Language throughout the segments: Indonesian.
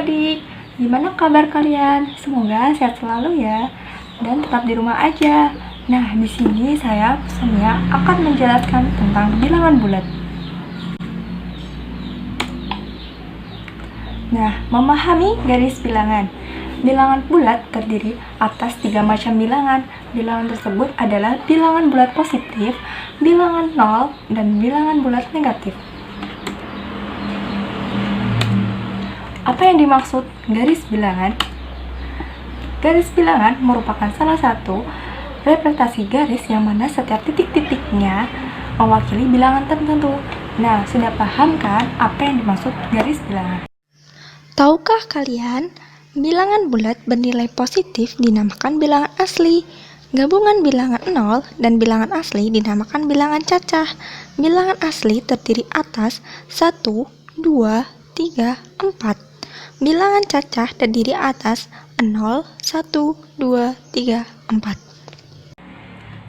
adik-adik, gimana kabar kalian? Semoga sehat selalu ya, dan tetap di rumah aja. Nah, di sini saya, Sonia, akan menjelaskan tentang bilangan bulat. Nah, memahami garis bilangan. Bilangan bulat terdiri atas 3 macam bilangan. Bilangan tersebut adalah bilangan bulat positif, bilangan nol, dan bilangan bulat negatif. Apa yang dimaksud garis bilangan? Garis bilangan merupakan salah satu representasi garis yang mana setiap titik-titiknya mewakili bilangan tertentu. Nah, sudah paham kan apa yang dimaksud garis bilangan? Tahukah kalian, bilangan bulat bernilai positif dinamakan bilangan asli. Gabungan bilangan 0 dan bilangan asli dinamakan bilangan cacah. Bilangan asli terdiri atas 1, 2, 3, 4. Bilangan cacah terdiri atas 0, 1, 2, 3, 4.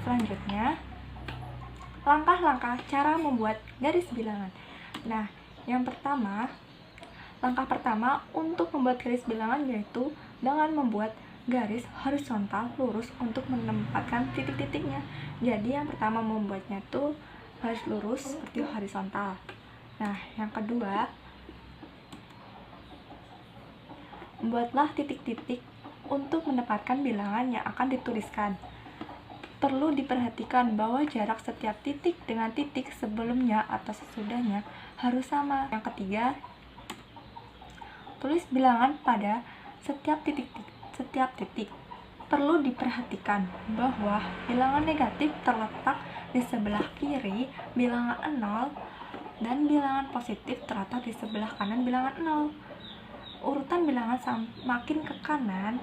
Selanjutnya, langkah-langkah cara membuat garis bilangan. Nah, langkah pertama untuk membuat garis bilangan yaitu dengan membuat garis horizontal lurus untuk menempatkan titik-titiknya. Jadi yang pertama membuatnya itu garis lurus seperti horizontal. Nah, yang kedua, membuatlah titik-titik untuk menempatkan bilangan yang akan dituliskan. Perlu diperhatikan bahwa jarak setiap titik dengan titik sebelumnya atau sesudahnya harus sama. Yang ketiga, tulis bilangan pada setiap titik. Perlu diperhatikan bahwa bilangan negatif terletak di sebelah kiri bilangan 0 dan bilangan positif terletak di sebelah kanan bilangan 0. Urutan bilangan semakin ke kanan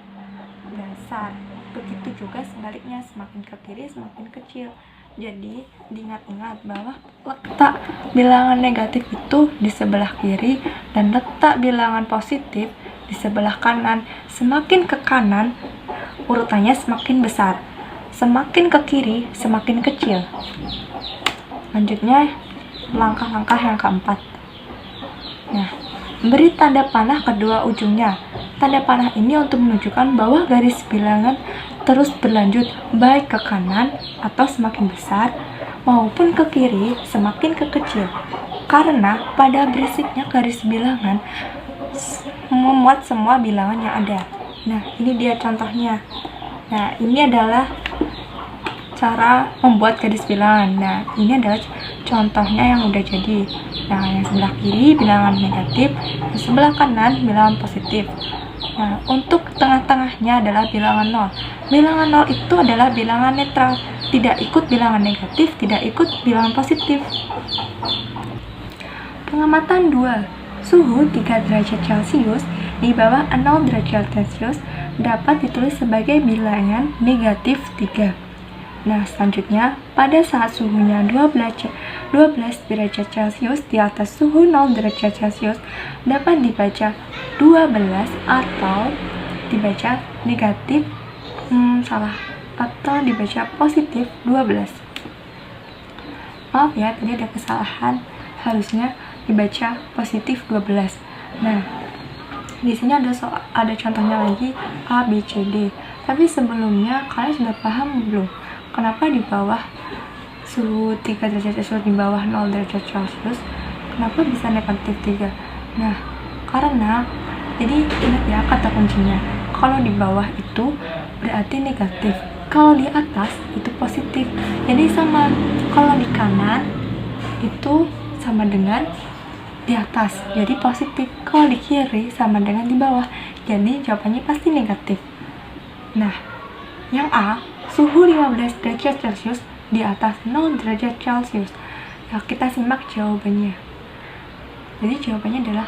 besar, begitu juga sebaliknya, semakin ke kiri semakin kecil. Jadi diingat-ingat bahwa letak bilangan negatif itu di sebelah kiri dan letak bilangan positif di sebelah kanan. Semakin ke kanan urutannya semakin besar, semakin ke kiri semakin kecil. Lanjutnya, langkah-langkah yang keempat. Nah, beri tanda panah kedua ujungnya. Tanda panah ini untuk menunjukkan bahwa garis bilangan terus berlanjut baik ke kanan atau semakin besar maupun ke kiri semakin kecil. Karena pada prinsipnya garis bilangan memuat semua bilangan yang ada. Nah, ini dia contohnya. Nah, ini adalah cara membuat garis bilangan. Nah, ini adalah contohnya yang udah jadi. Nah, yang sebelah kiri bilangan negatif, yang sebelah kanan bilangan positif. Nah, untuk tengah-tengahnya adalah bilangan 0. Bilangan 0 itu adalah bilangan netral, tidak ikut bilangan negatif, tidak ikut bilangan positif. Pengamatan 2. Suhu 3 derajat Celcius di bawah 0 derajat Celcius dapat ditulis sebagai bilangan negatif 3. Nah, selanjutnya, pada saat suhunya 12 derajat Celcius di atas suhu 0 derajat Celcius dapat dibaca 12 atau dibaca negatif, atau dibaca positif 12. Maaf ya, tadi ada kesalahan, harusnya dibaca positif 12. Nah, di sini ada contohnya lagi A, B, C, D. Tapi sebelumnya kalian sudah paham belum? Kenapa di bawah suhu 3 derajat Celcius di bawah 0 derajat Celcius kenapa bisa negatif 3? Nah, karena jadi ingat ya kata kuncinya, kalau di bawah itu berarti negatif, kalau di atas itu positif. Jadi sama, kalau di kanan itu sama dengan di atas, jadi positif. Kalau di kiri sama dengan di bawah, jadi jawabannya pasti negatif. Nah, yang A, suhu 15 derajat Celcius di atas 0 derajat Celcius. Nah, kita simak jawabannya. Jadi jawabannya adalah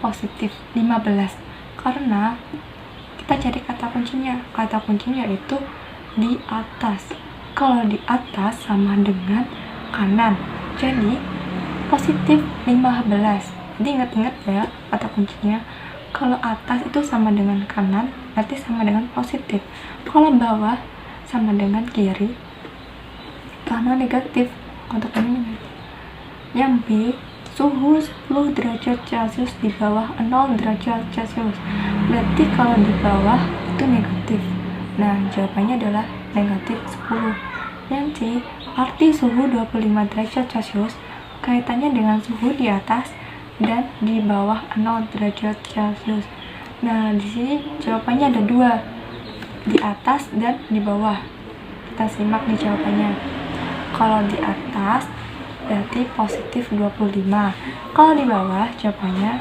positif 15. Karena kita cari kata kuncinya. Kata kuncinya itu di atas. Kalau di atas sama dengan kanan. Jadi positif 15. Jadi ingat-ingat ya kata kuncinya. Kalau atas itu sama dengan kanan, berarti sama dengan positif. Kalau bawah sama dengan kiri, karena negatif, kontaknya negatif. Yang B, suhu 10 derajat Celcius di bawah 0 derajat Celcius. Berarti kalau di bawah itu negatif. Nah, jawabannya adalah negatif 10. Yang C, arti suhu 25 derajat Celcius kaitannya dengan suhu di atas dan di bawah 0 derajat Celcius. Nah, di sini jawabannya ada dua, di atas dan di bawah. Kita simak nih jawabannya. Kalau di atas berarti positif 25. Kalau di bawah jawabannya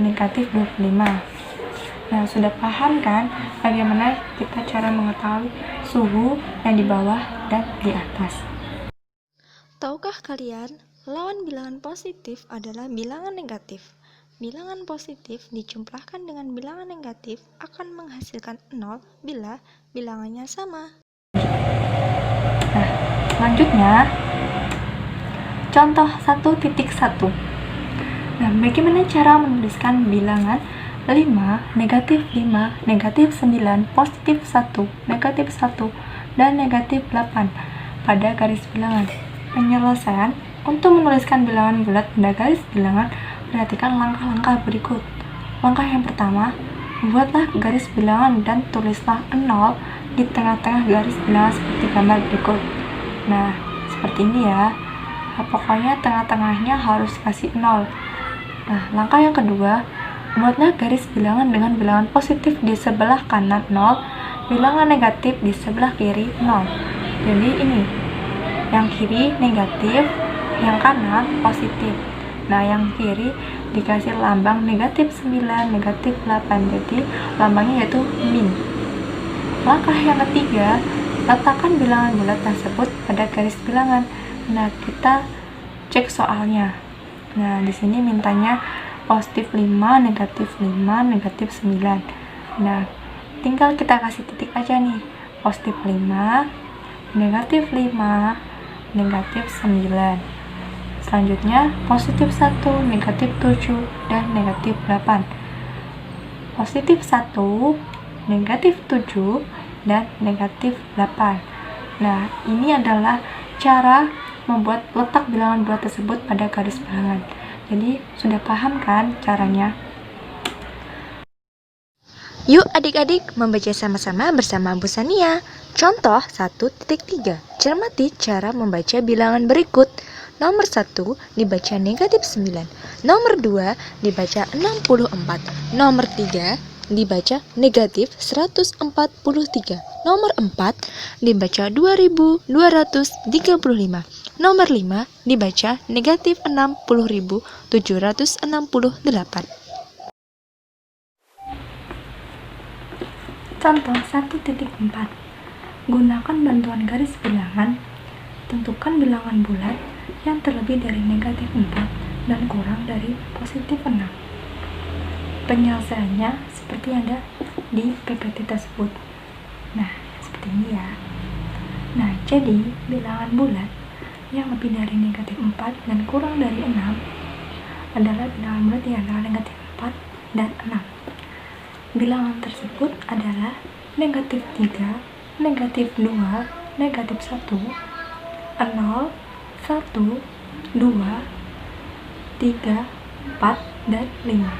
negatif 25. Nah, sudah paham kan bagaimana kita cara mengetahui suhu yang di bawah dan di atas? Tahukah kalian, lawan bilangan positif adalah bilangan negatif. Bilangan positif dijumlahkan dengan bilangan negatif akan menghasilkan 0 bila bilangannya sama. Nah, selanjutnya contoh 1.1. Nah, bagaimana cara menuliskan bilangan 5, negatif 5, negatif 9, positif 1, negatif 1, dan negatif 8 pada garis bilangan? Penyelesaian untuk menuliskan bilangan bulat pada garis bilangan, perhatikan langkah-langkah berikut. Langkah yang pertama, buatlah garis bilangan dan tulislah 0 di tengah-tengah garis bilangan seperti gambar berikut. Nah, seperti ini ya. Pokoknya tengah-tengahnya harus kasih 0. Nah, langkah yang kedua, buatlah garis bilangan dengan bilangan positif di sebelah kanan 0, bilangan negatif di sebelah kiri 0. Jadi ini, yang kiri negatif, yang kanan positif. Nah, yang kiri dikasih lambang negatif 9, negatif 8. Jadi, lambangnya yaitu min. Langkah yang ketiga, letakkan bilangan bulat tersebut pada garis bilangan. Nah, kita cek soalnya. Nah, di sini mintanya positif 5, negatif 5, negatif 9. Nah, tinggal kita kasih titik aja nih. Positif 5, negatif 5, negatif 9. Selanjutnya, positif 1, negatif 7, dan negatif 8. Positif 1, negatif 7, dan negatif 8. Nah, ini adalah cara membuat letak bilangan bulat tersebut pada garis bilangan. Jadi, sudah paham kan caranya? Yuk adik-adik membaca sama-sama bersama Bu Sania. Contoh 1.3. Cermati cara membaca bilangan berikut. Nomor 1 dibaca negatif 9. Nomor 2 dibaca 64. Nomor 3 dibaca negatif 143. Nomor 4 dibaca 2235. Nomor 5 dibaca negatif 60.768. Contoh 1.4. Gunakan bantuan garis bilangan, tentukan bilangan bulat yang terlebih dari negatif 4 dan kurang dari positif 6. Penyelesaiannya seperti ada di PPT tersebut. Nah, seperti ini ya. Nah, jadi bilangan bulat yang lebih dari negatif 4 dan kurang dari 6 adalah bilangan bulat yang adalah negatif 4 dan 6. Bilangan tersebut adalah negatif 3, negatif 2, negatif 1, 0, 1, 2, 3, 4, dan 5.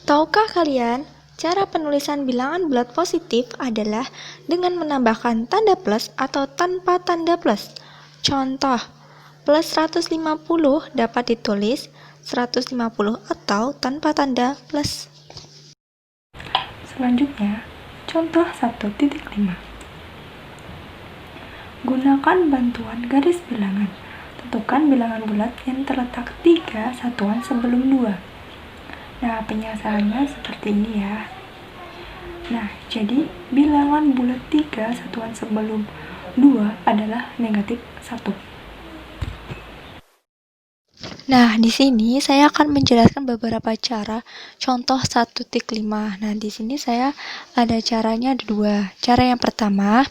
Tahukah kalian, cara penulisan bilangan bulat positif adalah dengan menambahkan tanda plus atau tanpa tanda plus. Contoh, plus 150 dapat ditulis 150 atau tanpa tanda plus. Selanjutnya, contoh 1.5. Gunakan bantuan garis bilangan. Tentukan bilangan bulat yang terletak 3 satuan sebelum 2. Nah, penyelesaiannya seperti ini ya. Nah, jadi bilangan bulat 3 satuan sebelum 2 adalah negatif 1. Nah, di sini saya akan menjelaskan beberapa cara contoh 1.5. Nah, di sini saya ada caranya ada dua. Cara yang pertama,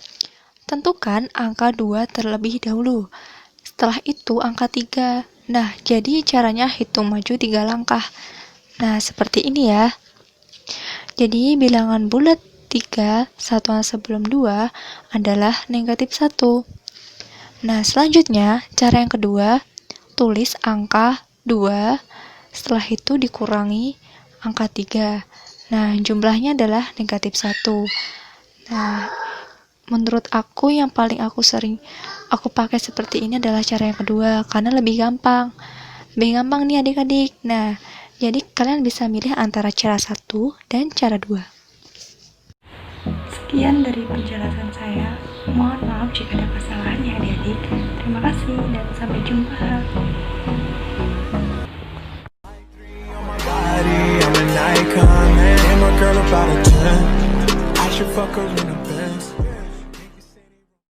tentukan angka 2 terlebih dahulu. Setelah itu angka 3. Nah, jadi caranya hitung maju 3 langkah. Nah, seperti ini ya. Jadi, bilangan bulat 3 satuan sebelum 2 adalah negatif 1. Nah, selanjutnya, cara yang kedua, tulis angka 2, setelah itu dikurangi angka 3. Nah, jumlahnya adalah negatif 1. Nah, menurut aku yang paling sering aku pakai seperti ini adalah cara yang kedua, karena lebih gampang. Lebih gampang nih adik-adik. Nah, jadi kalian bisa milih antara cara 1 dan cara 2. Sekian dari penjelasan saya. Mohon maaf jika ada kesalahan ya adik-adik. Terima kasih dan sampai jumpa.